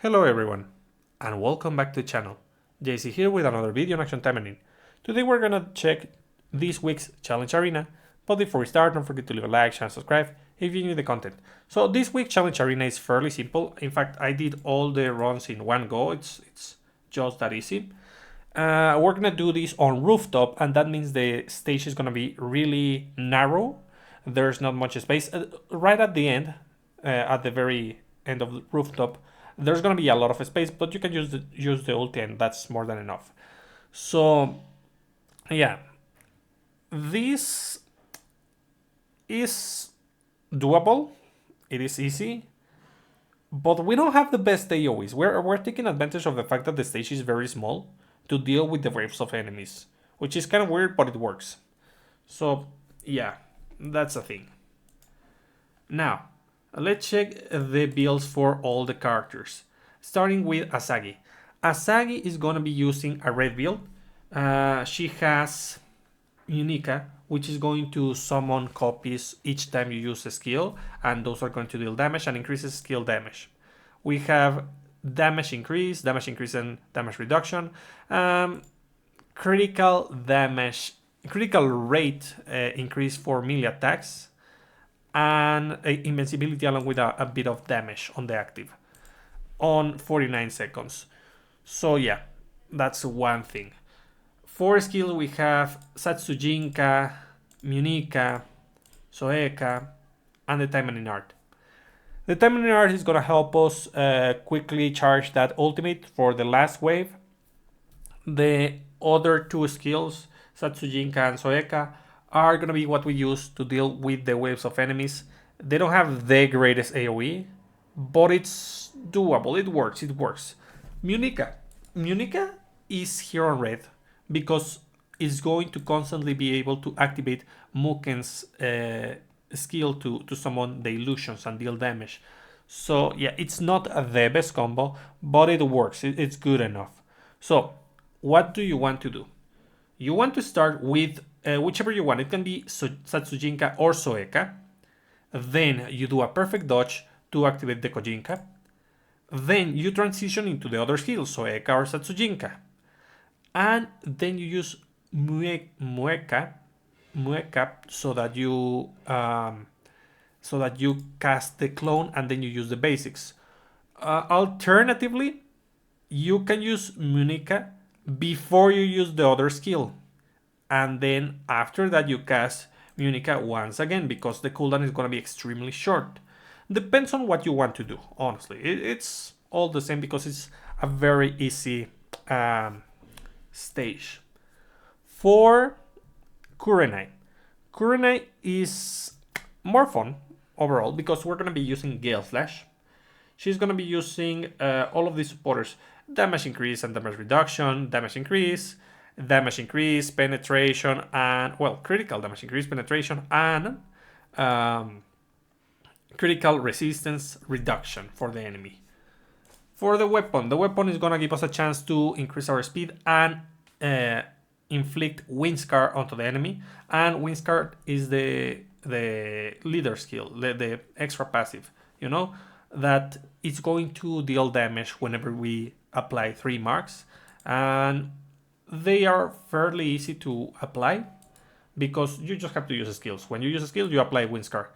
Hello everyone, and welcome back to the channel. JC here with another video on Action Taimanin. Today we're gonna check this week's challenge arena, but before we start, don't forget to leave a like, share, and subscribe if you enjoy the content. So this week's challenge arena is fairly simple. In fact, I did all the runs in one go. It's just that easy. We're gonna do this on rooftop, and that means the stage is gonna be really narrow. There's not much space. Right at the end, at the very end of the rooftop, there's gonna be a lot of space, but you can use the ulti, and that's more than enough. So yeah, this is doable. It is easy, but we don't have the best AoEs. We're taking advantage of the fact that the stage is very small to deal with the waves of enemies, which is kind of weird, but it works. So yeah, that's a thing. Now, let's check the builds for all the characters. Starting with Asagi. Asagi is going to be using a red build. She has Unica, which is going to summon copies each time you use a skill, and those are going to deal damage and increases skill damage. We have damage increase and damage reduction, critical rate increase for melee attacks, and invincibility along with a bit of damage on the active on 49 seconds. So yeah, that's one thing. For skills we have Satsujinka, Munika, Soeka, and the Taimanin art. The Taimanin art is gonna help us quickly charge that ultimate for the last wave. The other two skills, Satsujinka and Soeka, are gonna be what we use to deal with the waves of enemies. They don't have the greatest AoE, but it's doable. It works. Munika is here on red because it's going to constantly be able to activate Muken's skill to summon the illusions and deal damage. So yeah, it's not the best combo, but it works. It's good enough. So what do you want to do? You want to start with whichever you want. It can be Satsujinka or Soeka. Then you do a perfect dodge to activate the Kojinka. Then you transition into the other skill, Soeka or Satsujinka. And then you use Mueka so that you cast the clone, and then you use the basics. Alternatively, you can use Munika before you use the other skill, and then after that you cast Munika once again, because the cooldown is going to be extremely short. Depends on what you want to do, honestly. It's all the same because it's a very easy stage. For Kurenai is more fun overall because we're going to be using Gale Slash. She's going to be using all of these supporters. Damage increase and damage reduction, damage increase, penetration, and, well, critical damage increase, penetration, and critical resistance reduction for the enemy. For the weapon is going to give us a chance to increase our speed and inflict Wind Scar onto the enemy. And Wind Scar is the leader skill, the extra passive, that it's going to deal damage whenever we apply 3 marks. And they are fairly easy to apply because you just have to use skills. When you use a skill, you apply Wind Scar.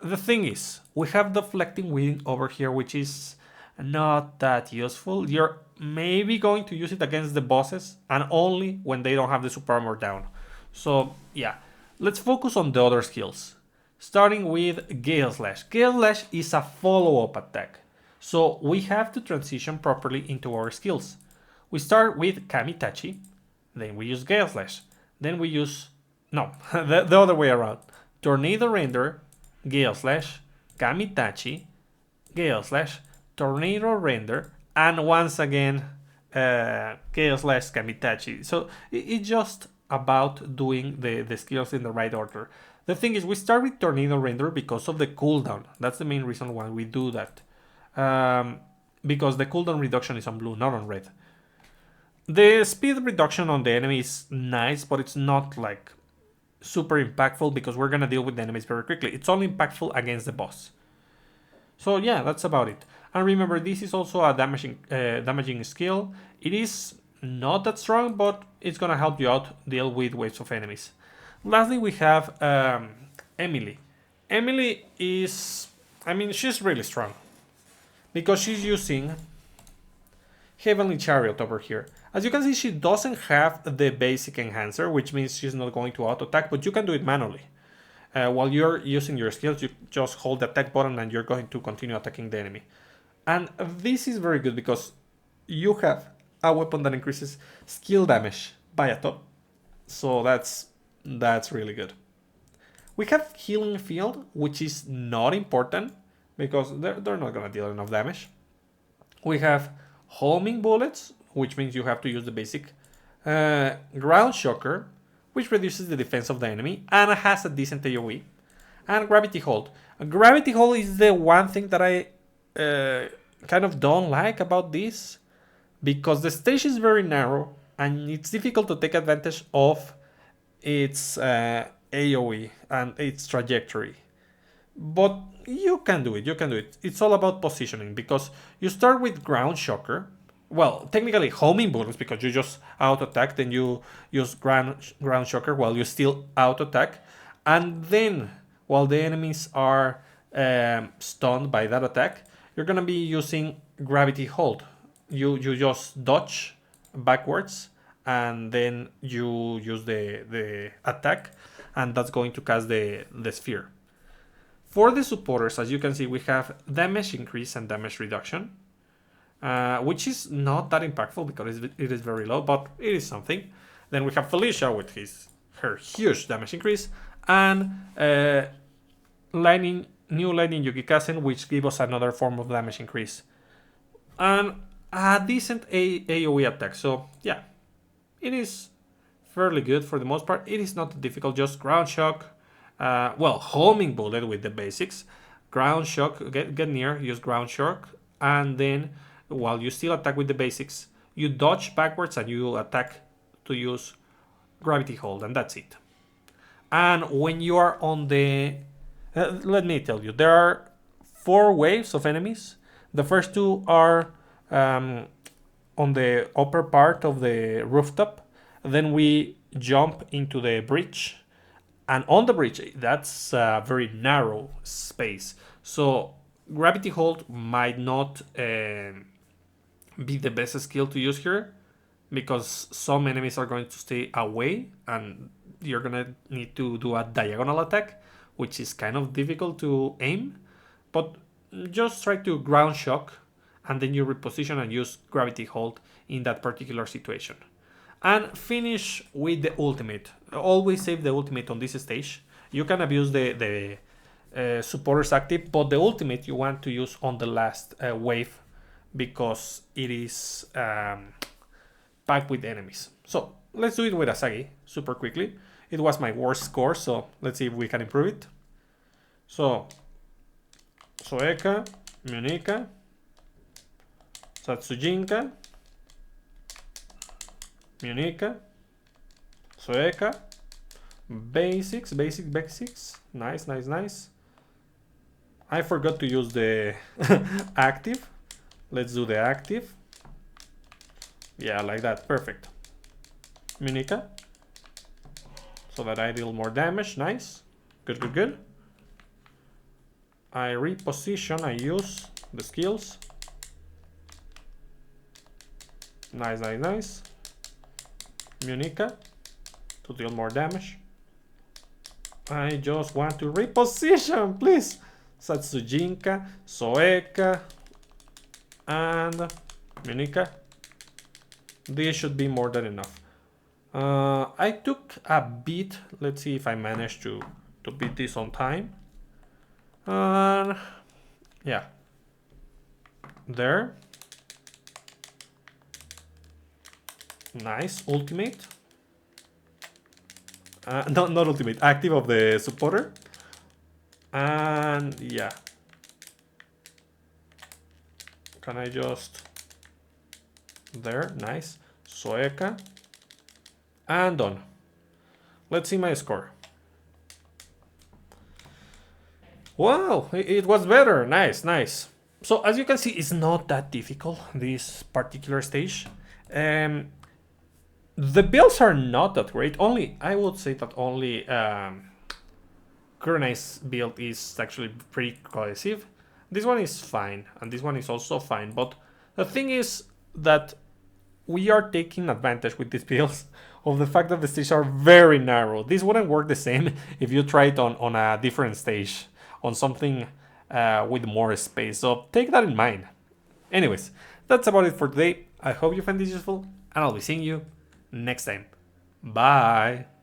The thing is, we have Deflecting Wind over here, which is not that useful. You're maybe going to use it against the bosses, and only when they don't have the super armor down. So yeah, let's focus on the other skills. Starting with Gale Slash. Gale Slash is a follow-up attack, so we have to transition properly into our skills. We start with Kamitachi, then we use Gale Slash, then we use... No, the other way around. Tornado Render, Gale Slash, Kamitachi, Gale Slash, Tornado Render, and once again Gale Slash, Kamitachi. So it's just about doing the skills in the right order. The thing is, we start with Tornado Render because of the cooldown. That's the main reason why we do that. Because the cooldown reduction is on blue, not on red. The speed reduction on the enemy is nice, but it's not like super impactful because we're gonna deal with the enemies very quickly. It's only impactful against the boss. So yeah, that's about it. And remember, this is also a damaging skill. It is not that strong, but it's gonna help you out deal with waves of enemies. Lastly, we have Emily. Emily is, I mean, she's really strong because she's using Heavenly Chariot over here. As you can see, she doesn't have the basic enhancer, which means she's not going to auto attack, but you can do it manually. While you're using your skills, you just hold the attack button and you're going to continue attacking the enemy. And this is very good because you have a weapon that increases skill damage by a ton. So that's really good. We have Healing Field, which is not important because they're not gonna deal enough damage. We have Homing Bullets, which means you have to use the basic. Ground Shocker, which reduces the defense of the enemy and has a decent AoE. And Gravity Hold. Gravity Hold is the one thing that I kind of don't like about this, because the stage is very narrow and it's difficult to take advantage of its AoE and its trajectory. But you can do it, It's all about positioning, because you start with Ground Shocker. Well, technically homing bullets, because you just auto attack, then you use ground shocker while you still auto attack, and then while the enemies are stunned by that attack, you're gonna be using Gravity Hold. You just dodge backwards, and then you use the attack, and that's going to cast the sphere. For the supporters, as you can see, we have damage increase and damage reduction. Which is not that impactful because it is very low, but it is something. Then we have Felicia with her huge damage increase, and new Lightning Yukikasen, which gives us another form of damage increase. And a decent AoE attack. So yeah, it is fairly good for the most part. It is not difficult, just Ground Shock. Homing Bullet with the basics. Ground Shock, get near, use Ground Shock, and then while you still attack with the basics, you dodge backwards and you attack to use Gravity Hold, and that's it. And when you are on the... let me tell you, there are 4 waves of enemies. The first 2 are on the upper part of the rooftop. Then we jump into the bridge. And on the bridge, that's a very narrow space. So Gravity Hold might not... be the best skill to use here, because some enemies are going to stay away and you're gonna need to do a diagonal attack, which is kind of difficult to aim. But just try to Ground Shock and then you reposition and use Gravity Hold in that particular situation. And finish with the ultimate. Always save the ultimate on this stage. You can abuse the supporters active, but the ultimate you want to use on the last wave, because it is packed with enemies. So let's do it with Asagi super quickly. It was my worst score, so let's see if we can improve it. So Soeka, Munika, Satsujinka, Munika, Soeka, basics. Nice. I forgot to use the active. Let's do the active. Yeah, like that. Perfect. Munika. So that I deal more damage. Nice. Good. I reposition. I use the skills. Nice. Munika. To deal more damage. I just want to reposition, please. Satsujinka, Soeka, and Munika. This should be more than enough. I took a bit. Let's see if I managed to beat this on time. Yeah. There. Nice. Ultimate. Not ultimate. Active of the supporter. And yeah. Can I just... There. Nice. Soeka. And done. Let's see my score. Wow, it was better. Nice. So as you can see, it's not that difficult, this particular stage. The builds are not that great. I would say that only Kurenai's build is actually pretty cohesive. This one is fine, and this one is also fine. But the thing is that we are taking advantage with these builds of the fact that the stages are very narrow. This wouldn't work the same if you try it on a different stage, on something with more space. So take that in mind. Anyways, that's about it for today. I hope you find this useful, and I'll be seeing you next time. Bye!